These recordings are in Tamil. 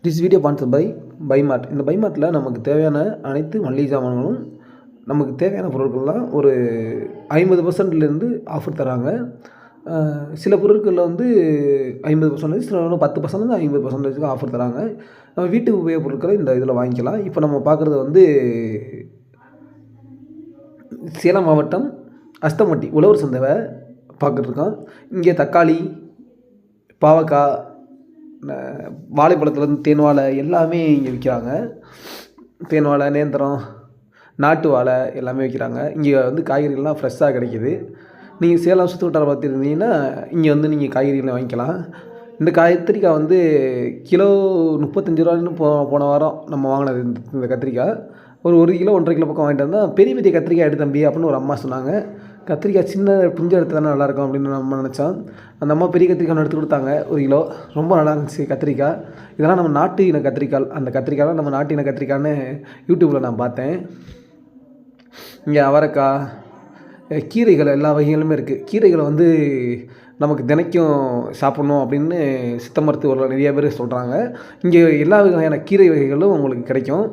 This video sponsored by BuyMart. இந்த பைமார்ட்டில் நமக்கு தேவையான அனைத்து மளிகை சாமான்களும் நமக்கு தேவையான பொருட்கள்லாம் ஒரு 50%லேருந்து ஆஃபர் தராங்க. சில பொருட்களில் வந்து 50%, சில 10%, 50% ஆஃபர் தராங்க. நம்ம வீட்டு உபயோகப் பொருட்களை இந்த இதில் வாங்கிக்கலாம். இப்போ நம்ம பார்க்குறது வந்து சேலம் மாவட்டம் அஸ்தம்பட்டி உழவர் சந்தை பார்த்துட்ருக்கோம். இங்கே தக்காளி, பாவக்காய், வாழைப்பழத்துலேருந்து தேன் வாழை எல்லாமே இங்கே விற்கிறாங்க. தேன் வாழை, நேந்திரம், நாட்டு வாழை எல்லாமே விற்கிறாங்க. இங்கே வந்து காய்கறிகள்லாம் ஃப்ரெஷ்ஷாக கிடைக்கிது. நீங்கள் சேலம் சுற்று வட்டாரம் பார்த்துருந்தீங்கன்னா இங்கே வந்து நீங்கள் காய்கறிகளை வாங்கிக்கலாம். இந்த கத்திரிக்காய் வந்து கிலோ 35 ரூபான்னு போன வாரம் நம்ம வாங்கினது. இந்த கத்திரிக்காய் ஒரு கிலோ 1.5 கிலோ பக்கம் வாங்கிட்டு வந்தால் பெரிய பெரிய கத்திரிக்காய் எடு தம்பி அப்படின்னு ஒரு அம்மா சொன்னாங்க. கத்திரிக்காய் சின்ன பிஞ்சு எடுத்து தானே நல்லாயிருக்கும் அப்படின்னு நம்ம நினச்சோம். அந்த அம்மா பெரிய கத்திரிக்காய் எடுத்து கொடுத்தாங்க 1 கிலோ. ரொம்ப நல்லா இருந்துச்சு கத்திரிக்காய். இதெல்லாம் நம்ம நாட்டு இன கத்திரிக்காய். அந்த கத்திரிக்காய்லாம் நம்ம நாட்டு இன கத்திரிக்காய்னு யூடியூப்பில் நான் பார்த்தேன். இங்கே அவரைக்காய், கீரைகள் எல்லா வகைகளுமே இருக்குது. கீரைகளை வந்து நமக்கு தினைக்கும் சாப்பிட்ணும் அப்படின்னு சித்த மருத்துவர்கள் நிறைய பேர் சொல்கிறாங்க. இங்கே எல்லா வகையான கீரை வகைகளும் உங்களுக்கு கிடைக்கும்.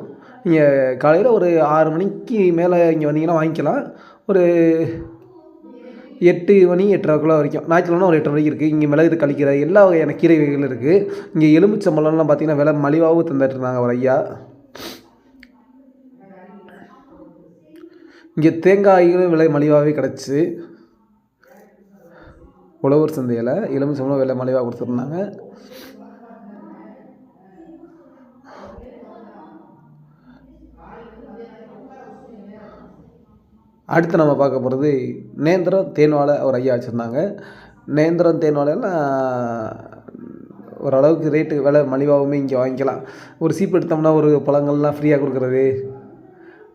நீங்கள் காலையில் ஒரு 6 மணிக்கு மேலே இங்கே வந்தீங்கன்னா வாங்கிக்கலாம். ஒரு 8 மணி 8:30 வரைக்கும், ஞாயிற்றுக்கிழமை ஒரு 8 வரைக்கும் இருக்குது. இங்கே மிளகு கழிக்கிற எல்லா வகையான கீரை வகைகள் இருக்குது. இங்கே எலுமிச்சம்பழம்லாம் பார்த்திங்கன்னா விலை மலிவாகவும் தந்துட்டுருந்தாங்க ஒரு ஐயா. இங்கே தேங்காய்களும் விலை மலிவாகவே கிடச்சி உழவர் சந்தையில் எலுமிச்சம்பழம் விலை மலிவாக கொடுத்துருந்தாங்க. அடுத்து நம்ம பார்க்க போகிறது நேந்திரம், தேன் வாழை ஒரு ஐயா வச்சுருந்தாங்க. நேந்திரம், தேன் வாழைலாம் ஓரளவுக்கு ரேட்டு விலை மலிவாகவுமே இங்கே வாங்கிக்கலாம். ஒரு சீப்பு எடுத்தோம்னா ஒரு பழங்கள்லாம் ஃப்ரீயாக கொடுக்குறது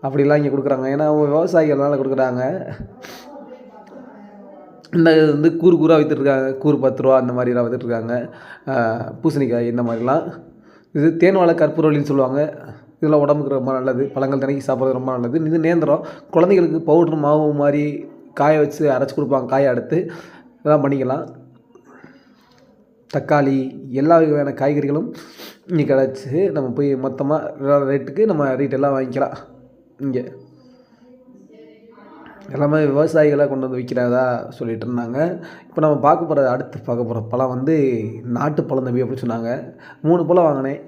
அப்படிலாம் இங்கே கொடுக்குறாங்க. ஏன்னா அவங்க விவசாயிகள்னால கொடுக்குறாங்க. இந்த வந்து கூறாக விற்றுட்ருக்காங்க. கூறு 10 ரூபா அந்த மாதிரிலாம் விற்றுட்ருக்காங்க. பூசணிக்காய் இந்த மாதிரிலாம். இது தேன் வாழை கற்பூரவள்ளின்னு சொல்லுவாங்க. இதெல்லாம் உடம்புக்கு ரொம்ப நல்லது. பழங்கள் தினைக்கு சாப்பிட்றது ரொம்ப நல்லது. இது நேந்திரம் குழந்தைகளுக்கு பவுட்ரு மாவு மாதிரி காய வச்சு அரைச்சி கொடுப்பாங்க. காயை எடுத்து இதெல்லாம் பண்ணிக்கலாம். தக்காளி எல்லா வகையான காய்கறிகளும் இங்கே கிடச்சி நம்ம போய் மொத்தமாக ரேட்டுக்கு நம்ம ரீட்டெல்லாம் வாங்கிக்கலாம். இங்கே எல்லாமே விவசாயிகளாக கொண்டு வந்து விற்கிறதா சொல்லிகிட்டு இருந்தாங்க. இப்போ நம்ம பார்க்க போகிற பழம் வந்து நாட்டு பழம் தம்பி அப்படின்னு சொன்னாங்க. 3 பழம் வாங்கினேன்.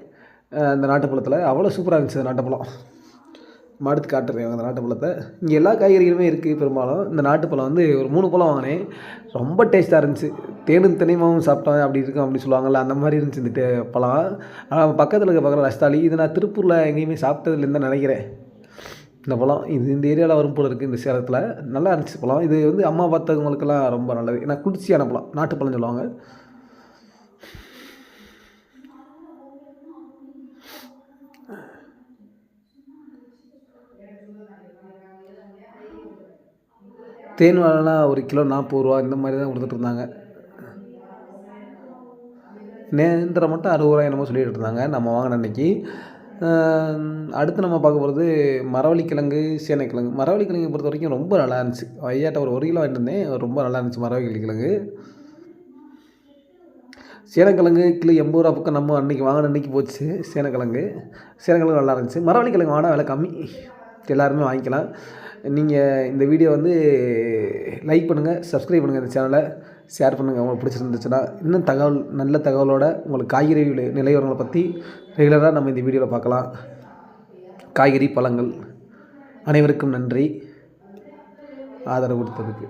அந்த நாட்டுப்பழத்தில் அவ்வளோ சூப்பராக இருந்துச்சு. அந்த நாட்டுப்பழம் அடுத்து காட்டுறேன். அந்த நாட்டுப்பழத்தை இங்கே எல்லா காய்கறிகளுமே இருக்குது. பெரும்பாலும் இந்த நாட்டுப்பழம் வந்து ஒரு 3 பழம் வாங்கினேன். ரொம்ப டேஸ்ட்டாக இருந்துச்சு. தேனும் தினைமாவும் சாப்பிட்டேன் அப்படி இருக்கும் அப்படி சொல்லுவாங்கள்ல, அந்த மாதிரி இருந்துச்சு இந்த பழம். ஆனால் பக்கத்தில் இருக்க ரஸ்தாளி இது நான் திருப்பூரில் எங்கேயுமே சாப்பிட்டதுலேருந்து தான் நினைக்கிறேன். இந்த பழம் இது இந்த ஏரியாவில் வரும் போல் இருக்குது. இந்த சேலத்தில் நல்லா இருந்துச்சு பழம். இது வந்து அம்மா பார்த்தவங்களுக்கெல்லாம் ரொம்ப நல்லது. ஏன்னா குளிர்ச்சியான பழம், நாட்டுப்பழம் சொல்லுவாங்க. தேன் வாழைலாம் 1 கிலோ 40 ரூபா இந்த மாதிரி தான் கொடுத்துட்டு இருந்தாங்க. நேந்திரம் மட்டும் 60 ரூபா என்னமோ சொல்லிகிட்டு இருந்தாங்க நம்ம வாங்கின அன்றைக்கி. அடுத்து நம்ம பார்க்க போகிறது மரவள்ளிக்கிழங்கு, சேனைக்கிழங்கு. மரவள்ளிக்கிழங்கு பொறுத்த வரைக்கும் ரொம்ப நல்லா இருந்துச்சு. ஐயாட்ட ஒரு 1 கிலோ வாங்கிட்டு இருந்தேன். ரொம்ப நல்லா இருந்துச்சு மரவள்ளிக்கிழங்கு. சேனைக்கிழங்கு கிலோ 80 ரூபா பக்கம் நம்ம அன்றைக்கி வாங்கின அன்றைக்கி போச்சு. சேனைக்கிழங்கு நல்லா இருந்துச்சு. மரவள்ளிக்கிழங்கு வாங்கினா விலை கம்மி, எல்லாருமே வாங்கிக்கலாம். நீங்கள் இந்த வீடியோ வந்து லைக் பண்ணுங்கள், சப்ஸ்கிரைப் பண்ணுங்கள், இந்த சேனலை ஷேர் பண்ணுங்கள் உங்களுக்கு பிடிச்சிருந்துச்சுன்னா. இன்னும் நல்ல தகவலோடு உங்களுக்கு காய்கறி நிலைவரங்களை பற்றி ரெகுலராக நம்ம இந்த வீடியோவில் பார்க்கலாம். காய்கறி பழங்கள் அனைவருக்கும் நன்றி ஆதரவு கொடுத்ததுக்கு.